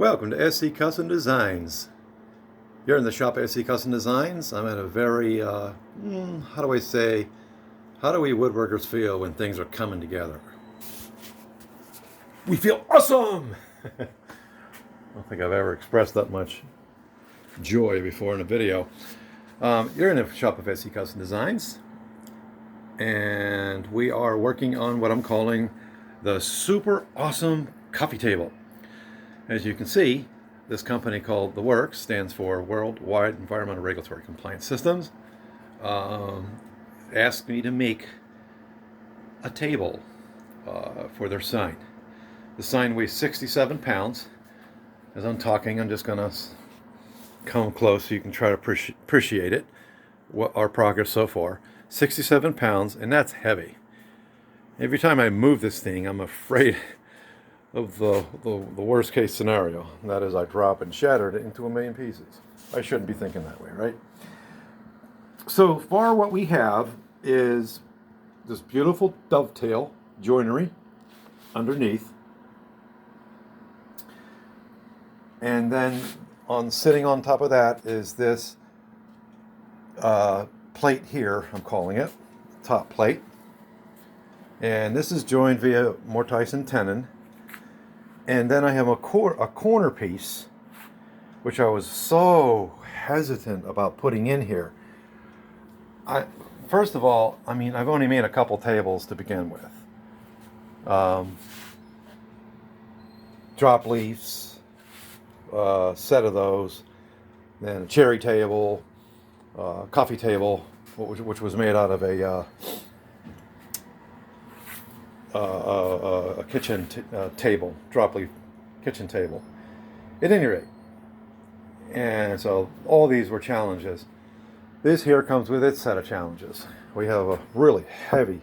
Welcome to SC Custom Designs. You're in the shop at SC Custom Designs. I'm at a very, how do we woodworkers feel when things are coming together? We feel awesome! I don't think I've ever expressed that much joy before in a video. You're in the shop of SC Custom Designs, and we are working on what I'm calling the super awesome coffee table. As you can see, this company called The Works stands for Worldwide Environmental Regulatory Compliance Systems. Asked me to make a table for their sign. The sign weighs 67 pounds. As I'm talking, I'm just going to come close so you can try to appreciate it, what our progress so far. 67 pounds, and that's heavy. Every time I move this thing, I'm afraid of the worst case scenario. And that is I drop and shatter it into a million pieces. I shouldn't be thinking that way, right? So far what we have is this beautiful dovetail joinery underneath. And then sitting on top of that is this plate here, I'm calling it, top plate. And this is joined via mortise and tenon. And then I have a corner piece, which I was so hesitant about putting in here. First of all, I've only made a couple tables to begin with. Drop leaves, set of those, then a cherry table, coffee table, which was made out of a kitchen table, drop leaf kitchen table. At any rate, and so all these were challenges. This here comes with its set of challenges. We have a really heavy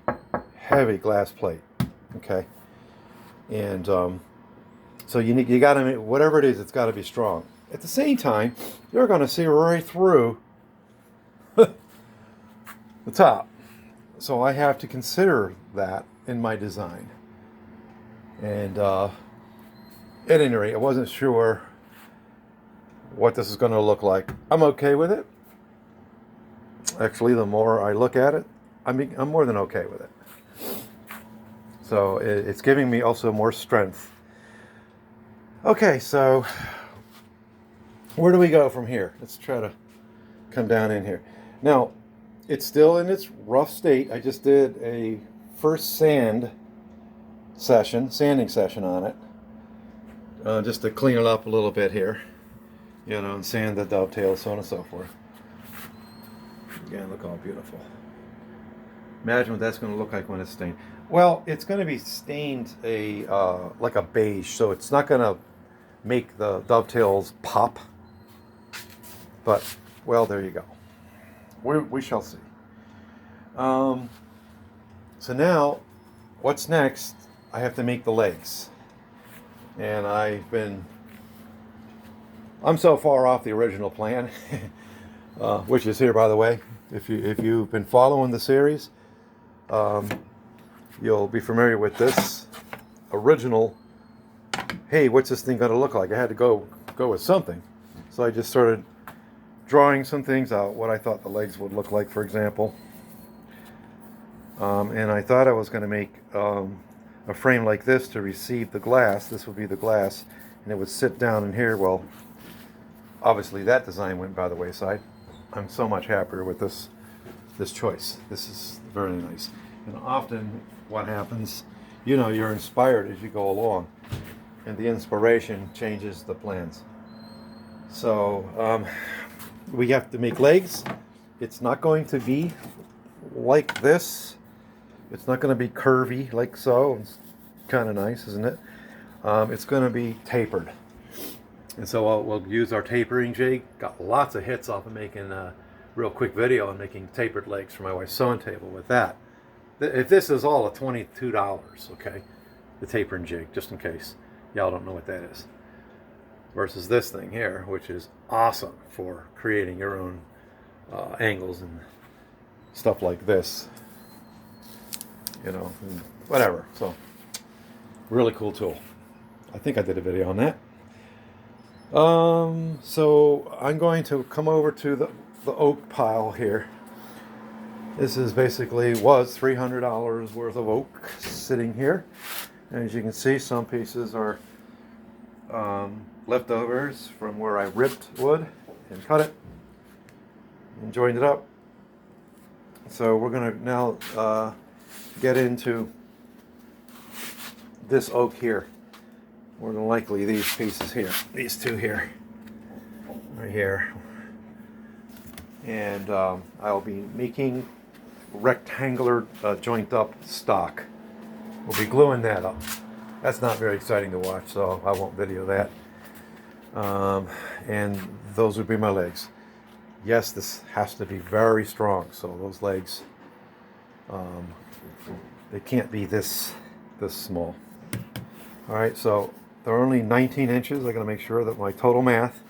glass plate, okay, and so you got to, whatever it is, it's got to be strong. At the same time, you're going to see right through the top, so I have to consider that in my design. And at any rate, I wasn't sure what this is going to look like. I'm okay with it. Actually, the more I look at it, I'm more than okay with it. So it's giving me also more strength. Okay, so where do we go from here? Let's try to come down in here. Now, it's still in its rough state. I just did a first sanding session on it, just to clean it up a little bit here, and sand the dovetail, so on and so forth. Again, look how beautiful. Imagine what that's going to look like when it's stained. Well, it's going to be stained like a beige, so it's not going to make the dovetails pop. But, well, there you go. We shall see. So now, what's next? I have to make the legs. And I'm so far off the original plan, which is here, by the way. If you've been following the series, you'll be familiar with this original. Hey, what's this thing going to look like? I had to go with something. So I just started drawing some things out, what I thought the legs would look like, for example. And I thought I was going to make a frame like this to receive the glass. This would be the glass, and it would sit down in here. Well, obviously that design went by the wayside. I'm so much happier with this choice. This is very nice. And often what happens, you're inspired as you go along, and the inspiration changes the plans. So we have to make legs. It's not going to be like this. It's not going to be curvy like so. It's kind of nice, isn't it? It's going to be tapered. And so we'll use our tapering jig. Got lots of hits off of making a real quick video on making tapered legs for my wife's sewing table with that. If this is all at $22, okay, the tapering jig, just in case y'all don't know what that is. Versus this thing here, which is awesome for creating your own angles and stuff like this. Whatever. So, really cool tool. I think I did a video on that. So I'm going to come over to the oak pile here. This is basically was $300 worth of oak sitting here. And as you can see, some pieces are leftovers from where I ripped wood and cut it and joined it up. So we're going to now get into this oak here. More than likely these pieces here, these two here, right here. And I'll be making rectangular joint up stock. We'll be gluing that up. That's not very exciting to watch, so I won't video that. And those would be my legs. Yes, this has to be very strong, so those legs, they can't be this small. All right, so they're only 19 inches. I gotta make sure that my total math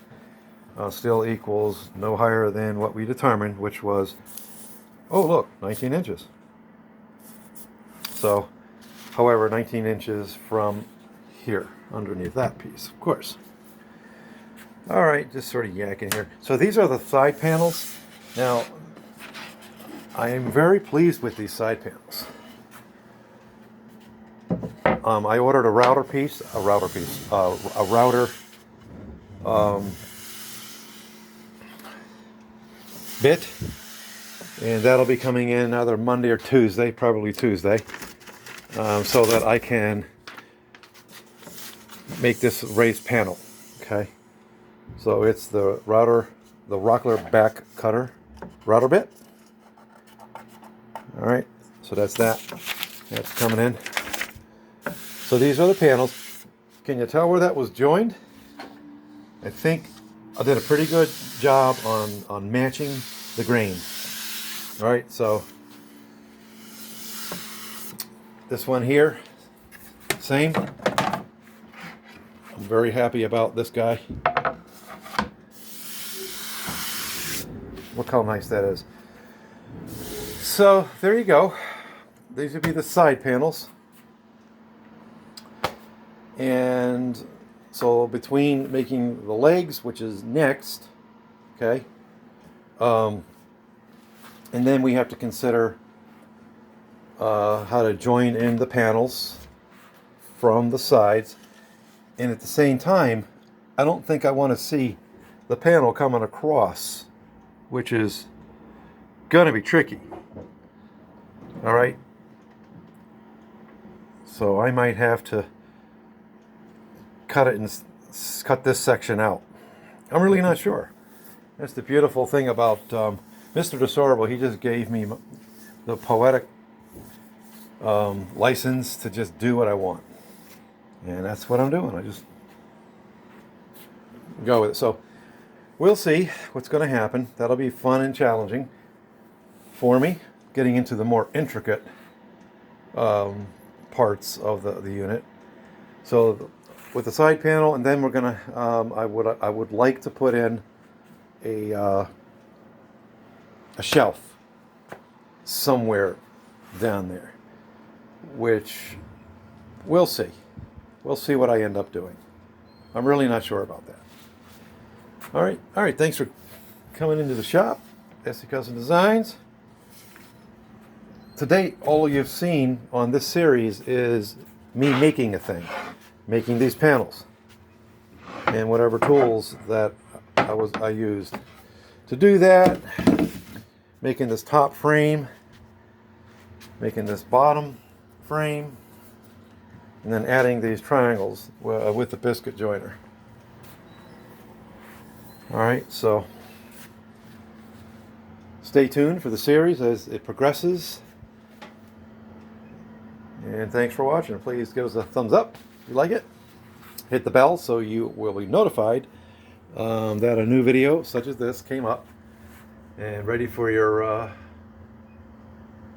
still equals no higher than what we determined, which was, oh look, 19 inches. So, however, 19 inches from here, underneath that piece, of course. All right, just sort of yakking here. So these are the side panels. Now, I am very pleased with these side panels. I ordered a router bit, and that'll be coming in either Monday or Tuesday, probably Tuesday, so that I can make this raised panel. Okay, so it's the Rockler back cutter router bit. All right, so that's coming in. So these are the panels. Can you tell where that was joined? I think I did a pretty good job on matching the grain. All right, so this one here, same. I'm very happy about this guy. Look how nice that is. So there you go. These would be the side panels. And so between making the legs, which is next, okay, and then we have to consider how to join in the panels from the sides. And at the same time, I don't think I want to see the panel coming across, which is going to be tricky. All right. So I might have to cut this section out. I'm really not sure. That's the beautiful thing about Mr. DeSorbo. He just gave me the poetic license to just do what I want, and that's what I'm doing. I just go with it. So we'll see what's going to happen. That'll be fun and challenging for me, getting into the more intricate parts of the unit. So with the side panel, and then we're gonna I would like to put in a shelf somewhere down there, which we'll see what I end up doing. I'm really not sure about that. All right, thanks for coming into the shop, SC Custom Designs. To date, all you've seen on this series is me making a thing, making these panels, and whatever tools that I used to do that, making this top frame, making this bottom frame, and then adding these triangles with the biscuit joiner. All right, so stay tuned for the series as it progresses. And thanks for watching. Please give us a thumbs up if you like it. Hit the bell so you will be notified that a new video such as this came up and ready for your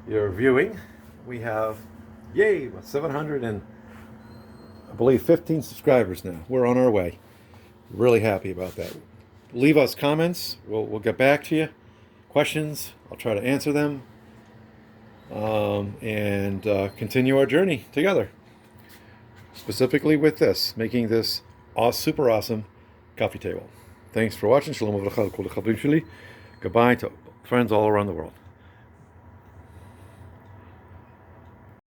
viewing. We have, yay, 700 and I believe 15 subscribers now. We're on our way. Really happy about that. Leave us comments. We'll get back to you. Questions, I'll try to answer them. And continue our journey together. Specifically with this, making this super awesome coffee table. Thanks for watching. Shalom Avracha Kol Chavim Sheli. Goodbye to friends all around the world.